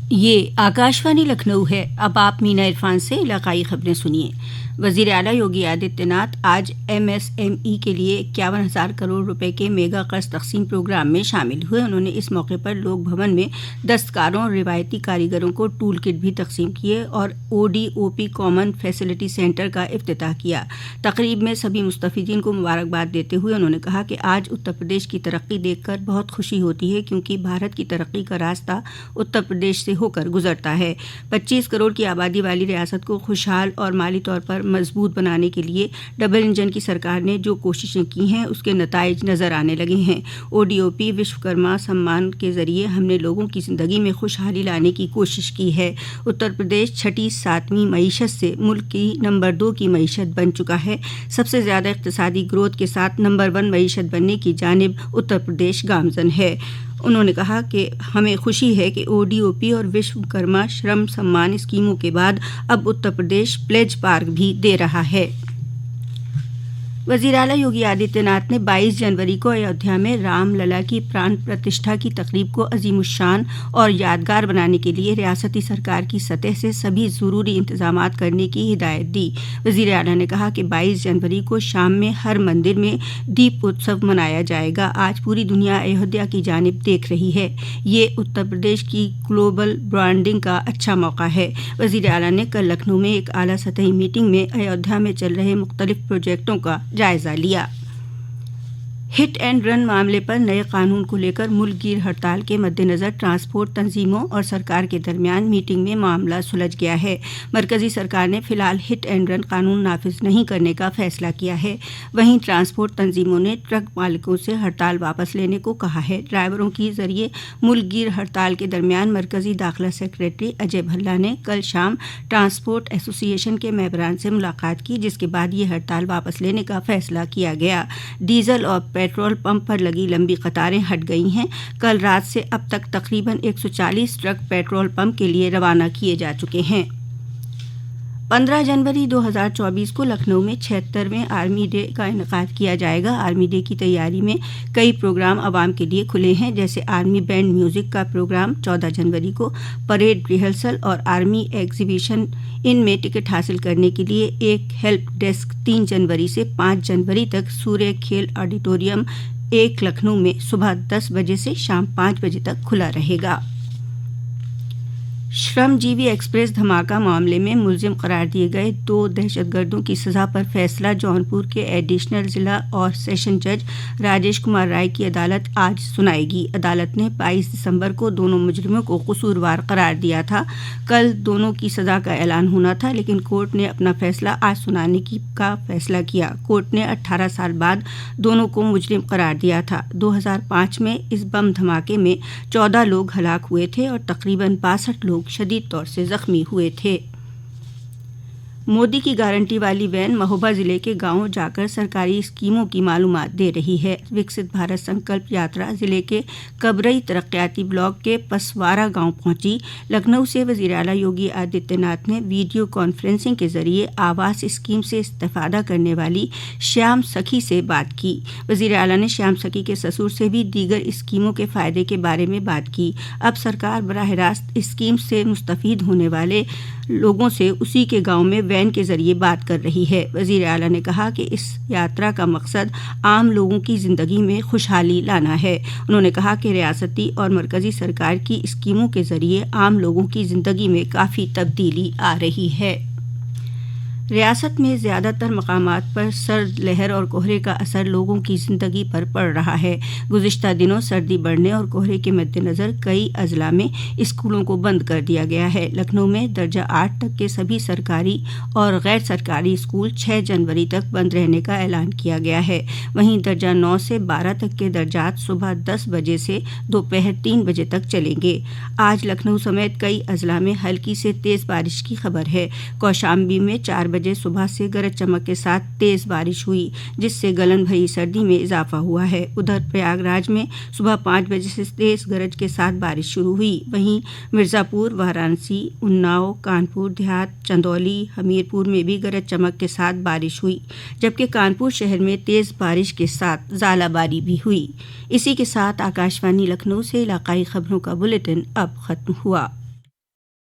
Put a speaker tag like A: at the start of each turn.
A: یہ آکاشوانی لکھنؤ ہے۔ اب آپ مینا عرفان سے علاقائی خبریں سنیے۔ وزیر اعلیٰ یوگی آدتیہ ناتھ آج MSME کے لیے 51,000 کروڑ روپے کے میگا قرض تقسیم پروگرام میں شامل ہوئے۔ انہوں نے اس موقع پر لوک بھون میں دستکاروں اور روایتی کاریگروں کو ٹول کٹ بھی تقسیم کیے اور ODOP کامن فیسلٹی سینٹر کا افتتاح کیا۔ تقریب میں سبھی مستفیدین کو مبارکباد دیتے ہوئے انہوں نے کہا کہ آج اتر پردیش کی ترقی دیکھ کر بہت خوشی ہوتی ہے، کیونکہ بھارت کی ترقی کا راستہ اتر پردیش سے ہو کر گزرتا ہے۔ 25 کروڑ کی آبادی والی ریاست کو خوشحال اور مالی طور پر مضبوط بنانے کے لیے ڈبل انجن کی سرکار نے جو کوششیں کی ہیں اس کے نتائج نظر آنے لگے ہیں۔ ODOP وشوکرما سمان کے ذریعے ہم نے لوگوں کی زندگی میں خوشحالی لانے کی کوشش کی ہے۔ اتر پردیش چھٹی 7ویں معیشت سے ملک کی نمبر 2 کی معیشت بن چکا ہے۔ سب سے زیادہ اقتصادی گروتھ کے ساتھ نمبر 1 معیشت بننے کی جانب اتر پردیش گامزن ہے۔ انہوں نے کہا کہ ہمیں خوشی ہے کہ ODOP اور وشوکرما شرم سمان اسکیموں کے بعد اب اتر پردیش پلیج پارک بھی دے رہا ہے۔ وزیر اعلیٰ یوگی آدتیہ ناتھ نے 22 جنوری کو ایودھیا میں رام للا کی پران پرتشٹھا کی تقریب کو عظیم الشان اور یادگار بنانے کے لیے ریاستی سرکار کی سطح سے سبھی ضروری انتظامات کرنے کی ہدایت دی۔ وزیر اعلیٰ نے کہا کہ 22 جنوری کو شام میں ہر مندر میں دیپ اتسو منایا جائے گا۔ آج پوری دنیا ایودھیا کی جانب دیکھ رہی ہے۔ یہ اتر پردیش کی گلوبل برانڈنگ کا اچھا موقع ہے۔ وزیر اعلیٰ نے کل لکھنؤ میں ایک اعلیٰ سطحی میٹنگ میں ایودھیا میں چل رہے مختلف پروجیکٹوں کا جائزہ لیا۔ ہٹ اینڈ رن معاملے پر نئے قانون کو لے کر ملک گیر ہڑتال کے مد نظر ٹرانسپورٹ تنظیموں اور سرکار کے درمیان میٹنگ میں معاملہ سلجھ گیا ہے۔ مرکزی سرکار نے فی الحال ہٹ اینڈ رن قانون نافذ نہیں کرنے کا فیصلہ کیا ہے۔ وہیں ٹرانسپورٹ تنظیموں نے ٹرک مالکوں سے ہڑتال واپس لینے کو کہا ہے۔ ڈرائیوروں کی ذریعے ملک گیر ہڑتال کے درمیان مرکزی داخلہ سیکریٹری اجے بھلا نے کل شام ٹرانسپورٹ ایسوسی ایشن کے ممبران سے ملاقات کی، جس کے بعد یہ ہڑتال واپس لینے کا فیصلہ کیا گیا۔ ڈیزل اور پیٹرول پمپ پر لگی لمبی قطاریں ہٹ گئی ہیں۔ کل رات سے اب تک تقریباً 140 ٹرک پیٹرول پمپ کے لیے روانہ کیے جا چکے ہیں۔ 15 جنوری 2024 کو لکھنؤ میں 76ویں آرمی ڈے کا انعقاد کیا جائے گا۔ آرمی ڈے کی تیاری میں کئی پروگرام عوام کے لیے کھلے ہیں، جیسے آرمی بینڈ میوزک کا پروگرام 14 جنوری کو، پریڈ ریہرسل اور آرمی ایگزیبیشن۔ ان میں ٹکٹ حاصل کرنے کے لیے ایک ہیلپ ڈیسک 3 جنوری سے 5 جنوری تک سوریہ کھیل آڈیٹوریم 1 لکھنؤ میں صبح 10 بجے سے شام 5 بجے تک کھلا رہے گا۔ شرم جیوی ایکسپریس دھماکہ معاملے میں ملزم قرار دیے گئے 2 دہشت گردوں کی سزا پر فیصلہ جونپور کے ایڈیشنل ضلع اور سیشن جج راجیش کمار رائے کی عدالت آج سنائے گی۔ عدالت نے 22 دسمبر کو دونوں مجرموں کو قصوروار قرار دیا تھا۔ کل دونوں کی سزا کا اعلان ہونا تھا، لیکن کورٹ نے اپنا فیصلہ آج سنانے کا فیصلہ کیا۔ کورٹ نے 18 سال بعد دونوں کو مجرم قرار دیا تھا۔ 2005 میں اس بم دھماکے میں 14 لوگ ہلاک ہوئے تھے اور تقریباً 62 لوگ شدید طور سے زخمی ہوئے تھے۔ مودی کی گارنٹی والی وین مہوبہ ضلع کے گاؤں جا کر سرکاری اسکیموں کی معلومات دے رہی ہے۔ وکست بھارت سنکلپ یاترا ضلع کے کبرئی ترقیاتی بلاک کے پسوارہ گاؤں پہنچی۔ لکھنؤ سے وزیر اعلیٰ یوگی آدتیہ ناتھ نے ویڈیو کانفرنسنگ کے ذریعے آواس اسکیم سے استفادہ کرنے والی شیام سکھی سے بات کی۔ وزیر اعلیٰ نے شیام سکھی کے سسر سے بھی دیگر اسکیموں کے فائدے کے بارے میں بات کی۔ اب سرکار براہ راست اسکیم سے مستفید ہونے والے لوگوں سے اسی کے گاؤں میں وین کے ذریعے بات کر رہی ہے۔ وزیر اعلیٰ نے کہا کہ اس یاترا کا مقصد عام لوگوں کی زندگی میں خوشحالی لانا ہے۔ انہوں نے کہا کہ ریاستی اور مرکزی سرکار کی اسکیموں کے ذریعے عام لوگوں کی زندگی میں کافی تبدیلی آ رہی ہے۔ ریاست میں زیادہ تر مقامات پر سرد لہر اور کہرے کا اثر لوگوں کی زندگی پر پڑ رہا ہے۔ گزشتہ دنوں سردی بڑھنے اور کہرے کے مد نظر کئی اضلاع میں اسکولوں کو بند کر دیا گیا ہے۔ لکھنؤ میں درجہ 8 تک کے سبھی سرکاری اور غیر سرکاری اسکول 6 جنوری تک بند رہنے کا اعلان کیا گیا ہے۔ وہیں درجہ 9 سے 12 تک کے درجات صبح 10 بجے سے دوپہر 3 بجے تک چلیں گے۔ آج لکھنؤ سمیت کئی اضلاع میں ہلکی سے تیز بارش کی خبر ہے۔ کوشامبی میں 4 بجے صبح سے گرج چمک کے ساتھ تیز بارش ہوئی، جس سے گلن بھری سردی میں اضافہ ہوا ہے۔ ادھر پریاگ راج میں صبح 5 بجے سے تیز گرج کے ساتھ بارش شروع ہوئی۔ وہیں مرزا پور، وارانسی، اناؤ، کانپور دیہات، چندولی، ہمیرپور میں بھی گرج چمک کے ساتھ بارش ہوئی، جبکہ کانپور شہر میں تیز بارش کے ساتھ ژالہ باری بھی ہوئی۔ اسی کے ساتھ آکاشوانی لکھنؤ سے علاقائی خبروں کا بلیٹن اب ختم ہوا۔